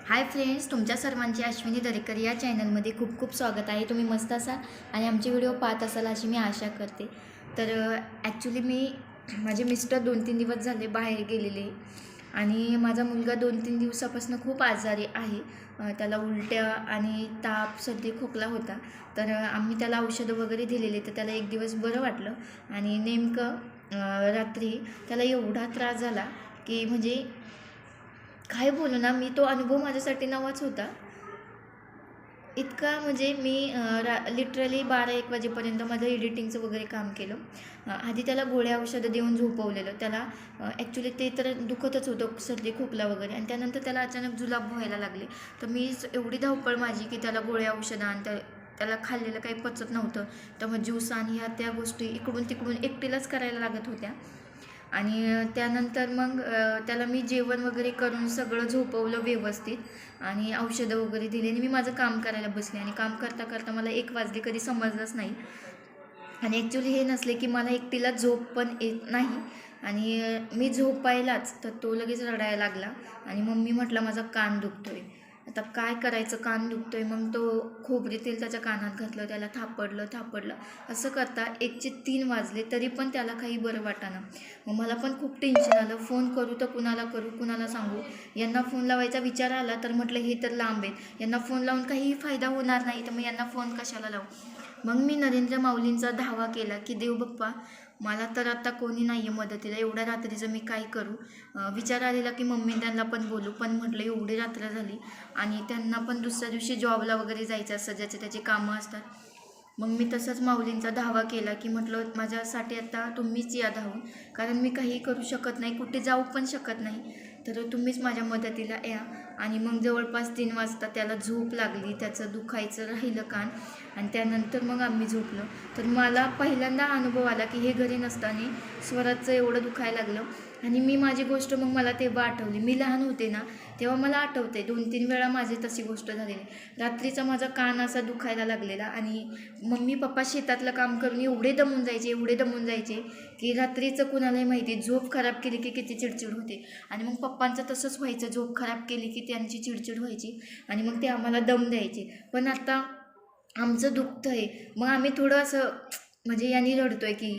Hi friends, तुमच्या सर्वांचे अश्विनी दरेकर या चॅनलमध्ये खूप खूप स्वागत आहे. तुम्ही मस्त असाल आणि आमचे व्हिडिओ पाहत असाल अशी मी आशा करते. तर ॲक्च्युली माझे मिस्टर 2-3 दिवस झाले बाहेर गेलेले आणि माझा मुलगा 2-3 दिवसापासून खूप आजारी आहे. त्याला उलट्या आणि ताप, सर्दी, खोकला होता. तर आम्ही त्याला औषधं वगैरे दिलेले, तर त्याला एक दिवस बरं वाटलं आणि नेमकं रात्री त्याला एवढा त्रास झाला की म्हणजे काय बोलू ना मी, तो अनुभव माझ्यासाठी नवाच होता. इतका म्हणजे मी लिटरली 12-1 वाजेपर्यंत माझं एडिटिंगचं वगैरे काम केलं. आधी त्याला गोळ्या औषधं देऊन झोपवलेलं. त्याला ॲक्च्युली ते तर दुखतच होतं, सर्दी खोकला वगैरे, आणि त्यानंतर त्याला अचानक जुलाब व्हायला लागले. तर मी एवढी धावपळ माझी की त्याला गोळ्या औषधं आणि त्याला खाल्लेलं काही पचत नव्हतं. तर मग ज्यूस आणि ह्या त्या गोष्टी इकडून तिकडून एकटीलाच करायला लागत होत्या. आणि त्यानंतर मग त्याला मी जेवण वगैरे करून सगळं झोपवलं व्यवस्थित आणि औषधं वगैरे दिली आणि मी माझं काम करायला बसले. आणि काम करता करता मला 1 वाजले, कधी समजलंच नाही. आणि ॲक्च्युली हे नसले की मला एकटीला झोप पण येत नाही. आणि मी झोपायलाच तर तो लगेच रडायला लागला आणि मम्मी म्हटलं माझा कान दुखतोय. आता काय करायचं, कान दुखतोय. मग तो खोबरे तेल त्याच्या कानात घातलं, त्याला थापडलं. असं करता 1चे 3 वाजले, तरी पण त्याला काही बरं वाटेना. मग मला पण खूप टेन्शन आलं. फोन करू तर कुणाला करू, कुणाला सांगू. यांना फोन लावायचा विचार आला तर म्हटलं हे तर लांब आहेत, यांना फोन लावून काहीही फायदा होणार नाही, तर मग यांना फोन कशाला लावू. मग मी नरेंद्र माऊलींचा धावा केला की देव बाप्पा, मला तर आता कोणी नाही आहे मदतीला, एवढ्या रात्रीचं मी काय करू. विचार आलेला की मम्मी त्यांना पण बोलू, पण म्हटलं एवढी रात्र झाली आणि त्यांना पण दुसऱ्या दिवशी जॉबला वगैरे जायचं असतं, ज्याचे त्याचे कामं असतात. मग मी तसंच माऊलींचा धावा केला की म्हटलं माझ्यासाठी आता तुम्हीच या धावून, कारण मी काही करू शकत नाही, कुठे जाऊ पण शकत नाही, तर तुम्हीच माझ्या मदतीला या. आणि मग जवळपास 3 वाजता त्याला झोप लागली, त्याचं दुखायचं राहिलं कान, आणि त्यानंतर मग आम्ही झोपलो. तर मला पहिल्यांदा अनुभव आला की हे घरी नसताना स्वराचं एवढं दुखायला लागलं. आणि मी माझी गोष्ट मग मला तेव्हा आठवली. मी लहान होते ना, तेव्हा मला आठवते 2-3 वेळा माझी तशी गोष्ट झालेली. रात्रीचा माझा कान असा दुखायला लागलेला आणि मम्मी पप्पा शेतातलं काम करून एवढे दमून जायचे की रात्रीचं कुणालाही माहिती, झोप खराब केली की किती चिडचिड होते. आणि मग पप्पांचं तसंच व्हायचं, झोप खराब केली की त्यांची चिडचिड व्हायची आणि मग ते आम्हाला दम द्यायचे. पण आता आमचं दुखतं आहे, मग आम्ही थोडं असं म्हणजे यांनी रडतोय की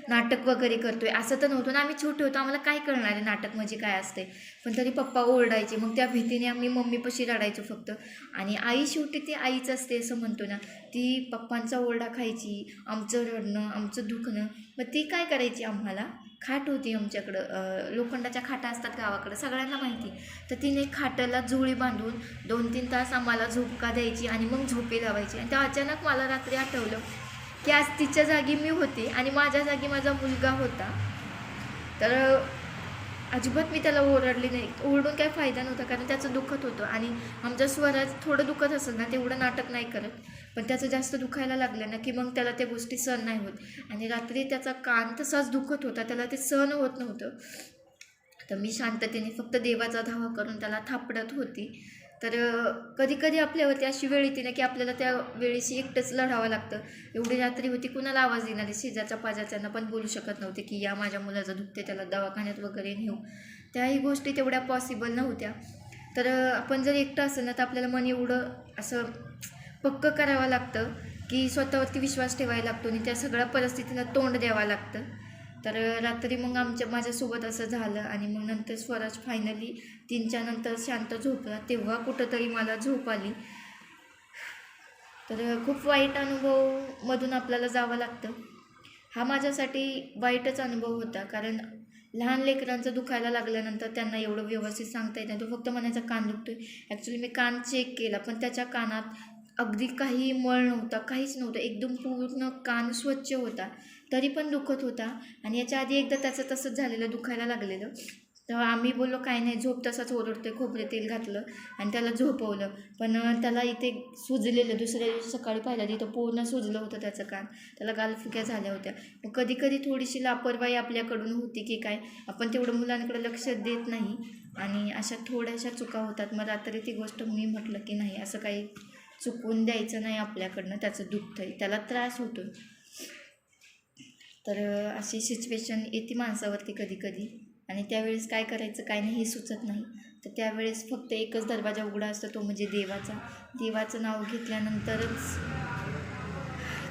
नाटक वगैरे करतोय, असं तर नव्हतं ना. आम्ही छोटे होतो, आम्हाला काय कळणार आहे नाटक म्हणजे काय असते. पण तरी पप्पा ओरडायचे, मग त्या भीतीने आम्ही मम्मीपाशी रडायचो फक्त. आणि आई शेवटी ती आईच असते असं म्हणतो ना, ती पप्पांचा ओरडा खायची, आमचं रडणं, आमचं दुखणं. मग ती काय करायची, आम्हाला खाट होती आमच्याकडं, लोखंडाच्या खाटा असतात गावाकडं, सगळ्यांना माहिती. तर तिने खाटाला जुळी बांधून 2-3 तास आम्हाला झोपका द्यायची आणि मग झोपे लावायची. आणि त्या अचानक मला रात्री आठवलं की आज तिच्या जागी मी होते आणि माझ्या जागी माझा मुलगा होता. तर अजिबात मी त्याला ओरडली नाही. ओरडून काही फायदा नव्हता, कारण त्याचं दुखत होतं. आणि आमच्या स्वराज थोडं दुखत असेल ना, तेवढं नाटक नाही करत, पण त्याचं जास्त दुखायला लागलं ना की मग त्याला त्या गोष्टी सहन नाही होत. आणि रात्री त्याचा कान तसाच दुखत होता, त्याला ते सहन होत नव्हतं. तर मी शांततेने फक्त देवाचा धावा करून त्याला थापडत होती. तर कधी कधी आपल्यावरती अशी वेळ येते ना की आपल्याला त्या वेळेशी एकटंच लढावं लागतं. एवढी रात्री होती, कुणाला आवाज देणार आहे, शेजारच्या पाजारच्यांना पण बोलू शकत नव्हते की या माझ्या मुलाचं दुखते, त्याला दवाखान्यात वगैरे नेऊ. त्याही गोष्टी तेवढ्या पॉसिबल नव्हत्या. तर आपण जर एकटं असेल ना, तर आपल्याला मन एवढं असं पक्कं करावं लागतं की स्वतःवरती विश्वास ठेवायला लागतो आणि त्या सगळ्या परिस्थितीला तोंड द्यावं लागतं. तर रात्री मग माझ्यासोबत असं झालं. आणि मग नंतर स्वराज फायनली 3च्या नंतर शांत झोपला, तेव्हा कुठंतरी मला झोप आली. तर खूप वाईट अनुभवमधून आपल्याला जावं लागतं. हा माझ्यासाठी वाईटच अनुभव होता, कारण लहान लेकरांचं दुखायला लागल्यानंतर त्यांना एवढं व्यवस्थित सांगता येत नाही. तो फक्त म्हणायचा कान दुखतोय. ॲक्च्युली मी कान चेक केला, पण त्याच्या कानात अगदी काही मळ नव्हता, काहीच नव्हतं, एकदम पूर्ण कान स्वच्छ होता, तरी पण दुखत होता. आणि याच्या आधी एकदा त्याचं तसंच झालेलं, दुखायला लागलेलं. तेव्हा आम्ही बोललो काय नाही, झोप तसाच ओरडते, खोबरे तेल घातलं आणि त्याला झोपवलं. पण त्याला इथे सुजलेलं, दुसऱ्या दिवशी सकाळी पाहिलं तिथं पूर्ण सुजलं होतं त्याचं कान, त्याला गालफुक्या झाल्या होत्या. मग कधी कधी थोडीशी लापरवाही आपल्याकडून होती की काय, आपण तेवढं मुलांकडे लक्ष देत नाही आणि अशा थोड्याशा चुका होतात. मग रात्री ती गोष्ट मी म्हटलं की नाही, असं काही चुकवून द्यायचं नाही आपल्याकडनं, त्याचं दुखतंय, त्याला त्रास होतो. तर अशी सिच्युएशन येते माणसावरती कधी कधी, आणि त्यावेळेस काय करायचं काय नाही हे सुचत नाही. तर त्यावेळेस फक्त एकच दरवाजा उघडा असतो, तो म्हणजे देवाचा. देवाचं नाव घेतल्यानंतरच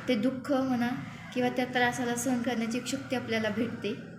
ते दुःख म्हणा किंवा त्या त्रासाला सहन करण्याची एक शक्ती आपल्याला भेटते.